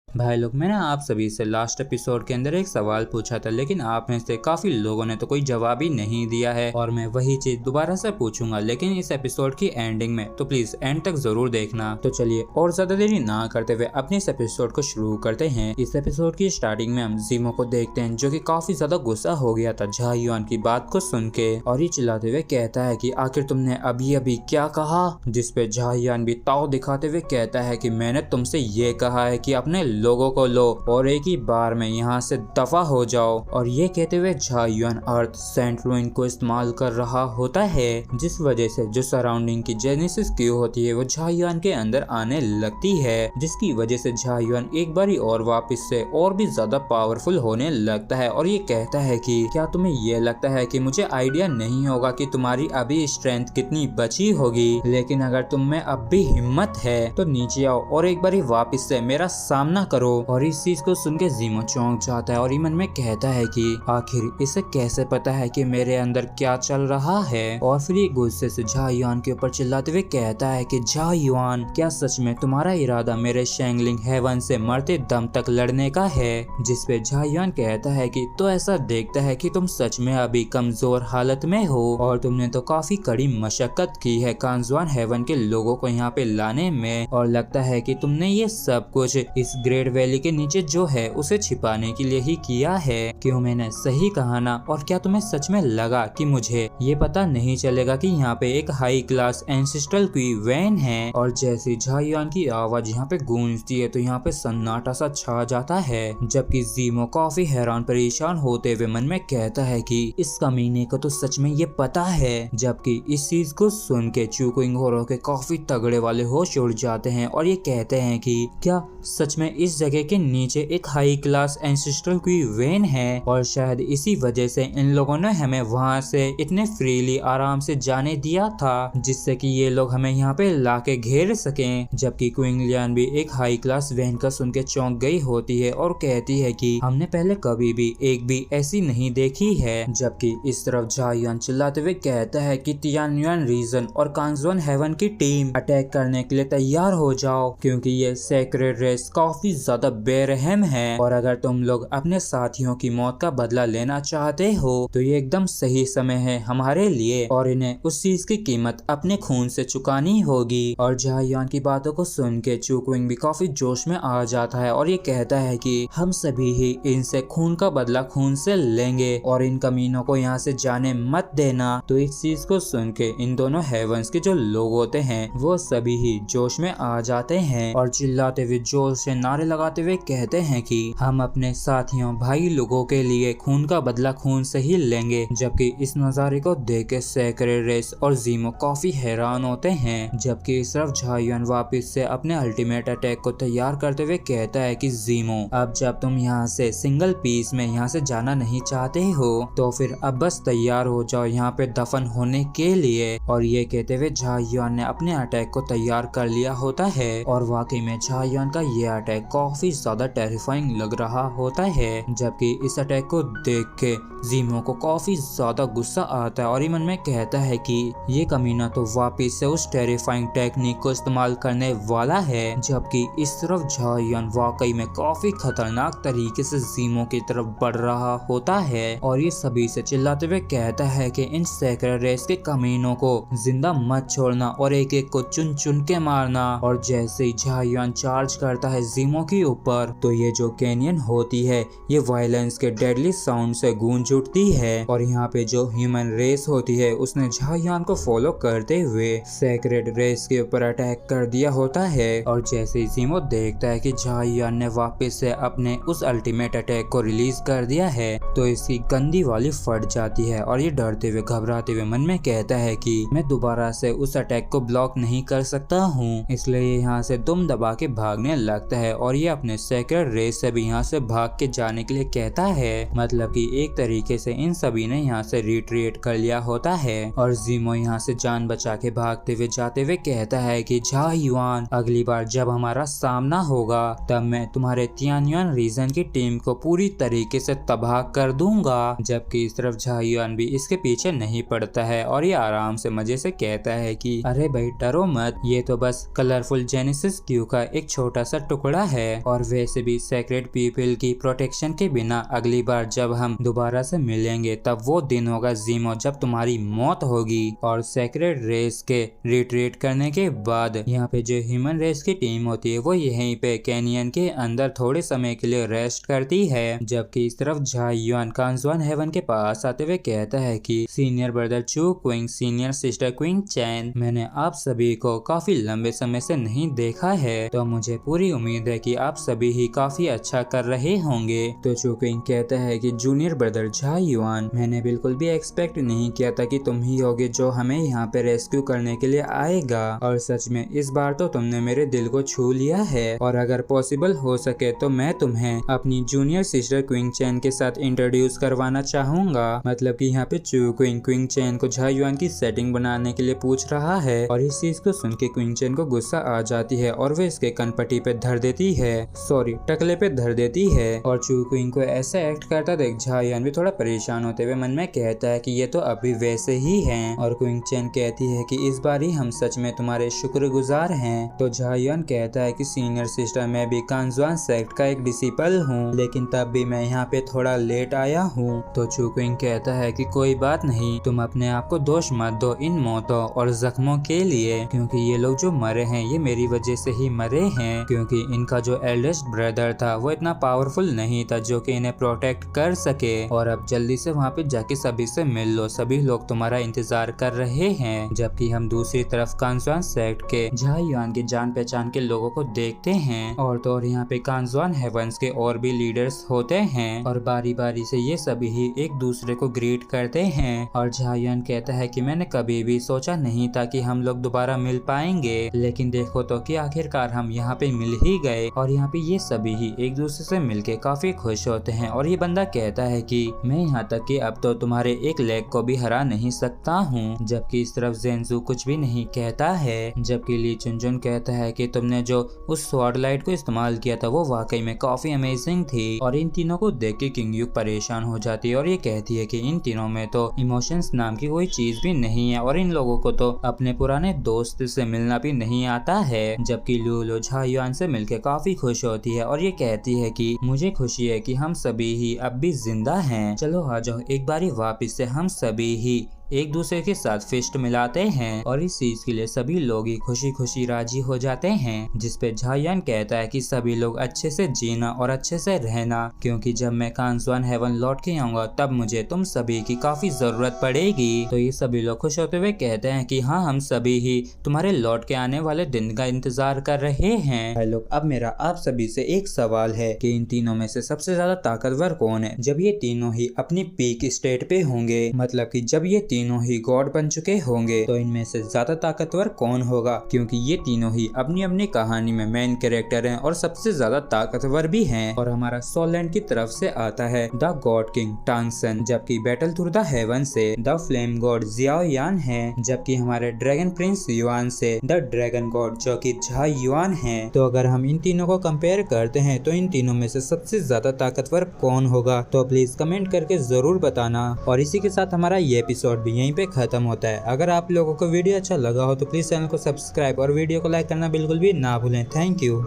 भाई लोग, मैंने आप सभी से लास्ट एपिसोड के अंदर एक सवाल पूछा था, लेकिन आप में से काफी लोगों ने तो कोई जवाब ही नहीं दिया है और मैं वही चीज दोबारा से पूछूंगा, लेकिन इस एपिसोड की एंडिंग में, तो प्लीज एंड तक जरूर देखना। तो चलिए और ज्यादा देरी ना करते हुए अपने इस एपिसोड को शुरू करते हैं। इस एपिसोड की स्टार्टिंग में हम जीमो को देखते हैं, जो कि काफी ज्यादा गुस्सा हो गया था झा युआन की बात को सुन के, और ये चिल्लाते हुए कहता है कि आखिर तुमने अभी अभी क्या कहा। जिसपे झा युआन भी ताव दिखाते हुए कहता है कि मैंने तुमसे ये कहा है कि अपने लोगों को लो और एक ही बार में यहाँ से दफा हो जाओ। और ये कहते हुए झा युआन अर्थ सेंट लुइन को इस्तेमाल कर रहा होता है, जिस वजह से जो सराउंडिंग की जेनेसिस क्यू होती है वो झा युआन के अंदर आने लगती है, जिसकी वजह से झा युआन एक बारी और वापस से और भी ज्यादा पावरफुल होने लगता है। और ये कहता है कि क्या तुम्हें ये लगता है कि मुझे आइडिया नहीं होगा कि तुम्हारी अभी स्ट्रेंथ कितनी बची होगी, लेकिन अगर तुम में अब भी हिम्मत है तो नीचे आओ और एक बारी वापस से मेरा सामना करो। और इस चीज को सुन के जीमो चौंक जाता है और मन में कहता है कि आखिर इसे कैसे पता है कि मेरे अंदर क्या चल रहा है। और फिर ये गुस्से से झा युआन के ऊपर चिल्लाते हुए कहता है कि झा युआन, क्या सच में तुम्हारा इरादा मेरे शैंगलिंग हेवन से मरते दम तक लड़ने का है। जिसपे झा युआन कहता है कि तो ऐसा देखता है कि तुम सच में अभी कमजोर हालत में हो और तुमने तो काफी कड़ी मशक्कत की है कांजुआन हेवन के लोगों को यहाँ पे लाने में, और लगता है कि तुमने ये सब कुछ इस ग्रेट वैली के नीचे जो है उसे छिपाने के लिए ही किया है। क्यों, मैंने सही कहा ना? और क्या तुम्हें सच में लगा कि मुझे ये पता नहीं चलेगा कि यहाँ पे एक हाई क्लास एंसेस्ट्रल की वैन है। और जैसे झा युआन की आवाज यहाँ पे गूंजती है तो यहाँ पे सन्नाटा सा छा जाता है, जबकि जीमो काफी हैरान परेशान होते हुए मन में कहता है कि इस कमीने को तो सच में ये पता है। जबकि इस चीज को सुन के चूकुइंग होरो के काफी तगड़े वाले होश उड़ जाते हैं और ये कहते हैं कि क्या सच में इस जगह के नीचे एक हाई क्लास एंसेस्ट्रल की वेन है, और शायद इसी वजह से इन लोगों ने हमें वहां से इतने फ्रीली आराम से जाने दिया था, जिससे कि ये लोग हमें यहाँ पे लाके घेर सकें। जबकि क्वीन लियान भी एक हाई क्लास वेन का सुन के चौंक गई होती है और कहती है कि हमने पहले कभी भी एक भी ऐसी नहीं देखी है। जबकि इस तरफ झा युआन चिल्लाते हुए कहता है कि तियानयुआन रीजन और कांजुआन हेवन की टीम अटैक करने के लिए तैयार हो जाओ, क्योंकि ये सेक्रेड रेस काफी ज्यादा बेरहम है और अगर तुम लोग अपने साथियों की मौत का बदला लेना चाहते हो तो ये एकदम सही समय है हमारे लिए, और इन्हें उस चीज की कीमत अपने खून से चुकानी होगी। और झा युआन की बातों को सुन के चूकुइंग भी काफी जोश में आ जाता है और ये कहता है कि हम सभी ही इनसे खून का बदला खून से लेंगे और इन कमीनों को यहाँ से जाने मत देना। तो इस चीज को सुन के इन दोनों हेवंस के जो लोग होते हैं वो सभी ही जोश में आ जाते हैं और चिल्लाते हुए जोर से नारे लगाते हुए कहते हैं कि हम अपने साथियों भाई लोगों के लिए खून का बदला खून से ही लेंगे। जबकि इस नजारे को देख के सेक्रेड रेस और जीमो काफी हैरान होते हैं। जबकि इस तरफ झा युआन वापिस से अपने अल्टीमेट अटैक को तैयार करते हुए कहता है कि जीमो, अब जब तुम यहाँ से सिंगल पीस में यहाँ से जाना नहीं चाहते हो तो फिर अब बस तैयार हो जाओ यहाँ पे दफन होने के लिए। और ये कहते हुए झा युआन ने अपने अटैक को तैयार कर लिया होता है और वाकई में झा युआन का ये अटैक काफी ज्यादा टेरिफाइंग लग रहा होता है। जबकि इस अटैक को देख के जीमो को काफी ज्यादा गुस्सा आता है और ये मन में कहता है कि ये कमीना तो वापिस से उस टेरिफाइंग टेक्निक को इस्तेमाल करने वाला है। जबकि इस तरफ झा युआन वाकई में काफी खतरनाक तरीके से जीमो की तरफ बढ़ रहा होता है और ये सभी से चिल्लाते हुए कहता है कि इन सेक्रेड रेस के कमीनों को जिंदा मत छोड़ना और एक एक को चुन चुन के मारना। और जैसे ही झा युआन चार्ज करता है जीमो के ऊपर तो ये जो कैनियन होती है ये वायलेंस के डेडली साउंड से गूंज उठती है और यहाँ पे जो ह्यूमन रेस होती है उसने झा युआन को फॉलो करते हुए सेक्रेड रेस के ऊपर अटैक कर दिया होता है। और जैसे ही जीमो देखता है कि झा युआन ने वापस से अपने उस अल्टीमेट अटैक को रिलीज कर दिया है तो इसकी गंदी वाली फट जाती है और ये डरते हुए घबराते हुए मन में कहता है कि मैं दोबारा से उस अटैक को ब्लॉक नहीं कर सकता हूँ, इसलिए यहाँ से दुम दबा के भागने लगता है और ये अपने सेक्रेड रेस से भी यहाँ से भाग के जाने के लिए कहता है। मतलब कि एक तरीके से इन सभी ने यहाँ से रिट्रीट कर लिया होता है और जीमो यहाँ से जान बचा के भागते हुए जाते हुए कहता है कि झा युआन, अगली बार जब हमारा सामना होगा तब मैं तुम्हारे तियानयुआन रीजन की टीम को पूरी तरीके से तबाह कर दूंगा। जबकि इस तरफ झा युआन भी इसके पीछे नहीं पड़ता है और ये आराम से मजे से कहता है कि अरे भाई डरो मत, ये तो बस कलरफुल जेनेसिस क्यू का एक छोटा सा टुकड़ा है है। और वैसे भी सेक्रेट पीपल की प्रोटेक्शन के बिना अगली बार जब हम दोबारा से मिलेंगे तब वो दिन होगा ज़ीमो जब तुम्हारी मौत होगी। और सेक्रेट रेस के रिट्रीट करने के बाद यहाँ पे जो ह्यूमन रेस की टीम होती है वो यहीं पे कैनियन के अंदर थोड़े समय के लिए रेस्ट करती है। जबकि इस तरफ झायुआन कांजुआन हेवन के पास आते हुए कहता है कि सीनियर ब्रदर चू क्विंग, सीनियर सिस्टर क्विंग चैन, मैंने आप सभी को काफी लंबे समय से नहीं देखा है, तो मुझे पूरी उम्मीद है कि आप सभी ही काफी अच्छा कर रहे होंगे। तो चू क्विंग कहता है कि जूनियर ब्रदर झायुआन, मैंने बिल्कुल भी एक्सपेक्ट नहीं किया था कि तुम ही होगे जो हमें यहाँ पे रेस्क्यू करने के लिए आएगा। और सच में इस बार तो तुमने मेरे दिल को छू लिया है। और अगर पॉसिबल हो सके तो मैं तुम्हें अपनी जूनियर सिस्टर क्विंग चैन के साथ इंट्रोड्यूस करवाना चाहूंगा। मतलब कि यहाँ पे चू क्विंग क्विंग चैन को झायुआन की सेटिंग बनाने के लिए पूछ रहा है। और इस चीज को सुन के क्विंग चैन को गुस्सा आ जाती है और वे इसके कनपट्टी पे धर देती है, सॉरी टकले पे धर देती है। और चू क्विंग को ऐसा एक्ट करता देख झायुआन भी थोड़ा परेशान होते हुए मन में कहता है कि ये तो अभी वैसे ही हैं। और क्विंग चैन कहती है कि इस बार ही हम सच में तुम्हारे शुक्रगुजार हैं। तो झायुआन कहता है कि सीनियर सिस्टर, मैं भी कांजुआन सेक्ट का एक डिसिपल हूँ, लेकिन तब भी मैं यहाँ पे थोड़ा लेट आया हूँ। तो चू क्विंग कहता है कि कोई बात नहीं, तुम अपने आप को दोष मत दो इन मौतों और जख्मों के लिए, क्योंकि ये लोग जो मरे हैं ये मेरी वजह से ही मरे हैं, क्योंकि इनका जो एल्डेस्ट ब्रदर था वो इतना पावरफुल नहीं था जो कि इन्हें प्रोटेक्ट कर सके। और अब जल्दी से वहाँ पे जाके सभी से मिल लो, सभी लोग तुम्हारा इंतजार कर रहे हैं। जबकि हम दूसरी तरफ कांजुआन सेक्ट के झायुआन की जान पहचान के लोगों को देखते हैं। और तो और यहाँ पे कांजुआन हेवंस के और भी लीडर्स होते हैं और बारी बारी से ये सभी ही एक दूसरे को ग्रीट करते हैं। और झायुआन कहता है कि मैंने कभी भी सोचा नहीं था कि हम लोग दोबारा मिल पाएंगे, लेकिन देखो तो कि आखिरकार हम यहाँ पे मिल ही गए। और यहाँ पे ये सभी ही एक दूसरे से मिलके काफी खुश होते हैं। और ये बंदा कहता है कि मैं यहाँ तक कि अब तो तुम्हारे एक लेग को भी हरा नहीं सकता हूँ। जबकि इस तरफ जेंजू कुछ भी नहीं कहता है। जबकि ली चुनजुन कहता है कि तुमने जो उस स्वॉर्ड लाइट को इस्तेमाल किया था वो वाकई में काफी अमेजिंग थी। और इन तीनों को देख के किंग युक परेशान हो जाती है और ये कहती है कि इन तीनों में तो इमोशंस नाम की कोई चीज भी नहीं है और इन लोगों को तो अपने पुराने दोस्त से मिलना भी नहीं आता है। जबकि लूलो झायुआन से मिलकर काफी खुश होती है और ये कहती है कि मुझे खुशी है कि हम सभी ही अब भी जिंदा हैं। चलो आ जाओ एक बारी वापिस से हम सभी ही एक दूसरे के साथ फिस्ट मिलाते हैं। और इस चीज के लिए सभी लोग ही खुशी खुशी राजी हो जाते हैं। जिसपे झायुआन कहता है कि सभी लोग अच्छे से जीना और अच्छे से रहना, क्योंकि जब मैं कांजुआन हेवन लौट के आऊंगा तब मुझे तुम सभी की काफी जरूरत पड़ेगी। तो ये सभी लोग खुश होते हुए कहते हैं कि हाँ, हम सभी ही तुम्हारे लौट के आने वाले दिन का इंतजार कर रहे हैं। हेलो, अब मेरा आप सभी से एक सवाल है कि इन तीनों में से सबसे ज्यादा ताकतवर कौन है जब ये तीनों ही अपनी पीक स्टेट पे होंगे? मतलब कि जब ये तीनों ही गॉड बन चुके होंगे तो इनमें से ज्यादा ताकतवर कौन होगा? क्योंकि ये तीनों ही अपनी अपनी कहानी में मेन कैरेक्टर हैं और सबसे ज्यादा ताकतवर भी हैं। और हमारा सोलैंड की तरफ से आता है द गॉड किंग टांगसन, जबकि बैटल थ्रू द हेवन से द फ्लेम गॉड जियाओ यान है, जबकि हमारे ड्रैगन प्रिंस युआन से द ड्रैगन गॉड जो कि झायुआन है। तो अगर हम इन तीनों को कंपेयर करते हैं तो इन तीनों में से सबसे ज्यादा ताकतवर कौन होगा? तो प्लीज कमेंट करके जरूर बताना। और इसी के साथ हमारा ये एपिसोड भी यहीं पे खत्म होता है। अगर आप लोगों को वीडियो अच्छा लगा हो तो प्लीज चैनल को सब्सक्राइब और वीडियो को लाइक करना बिल्कुल भी ना भूलें। Thank you.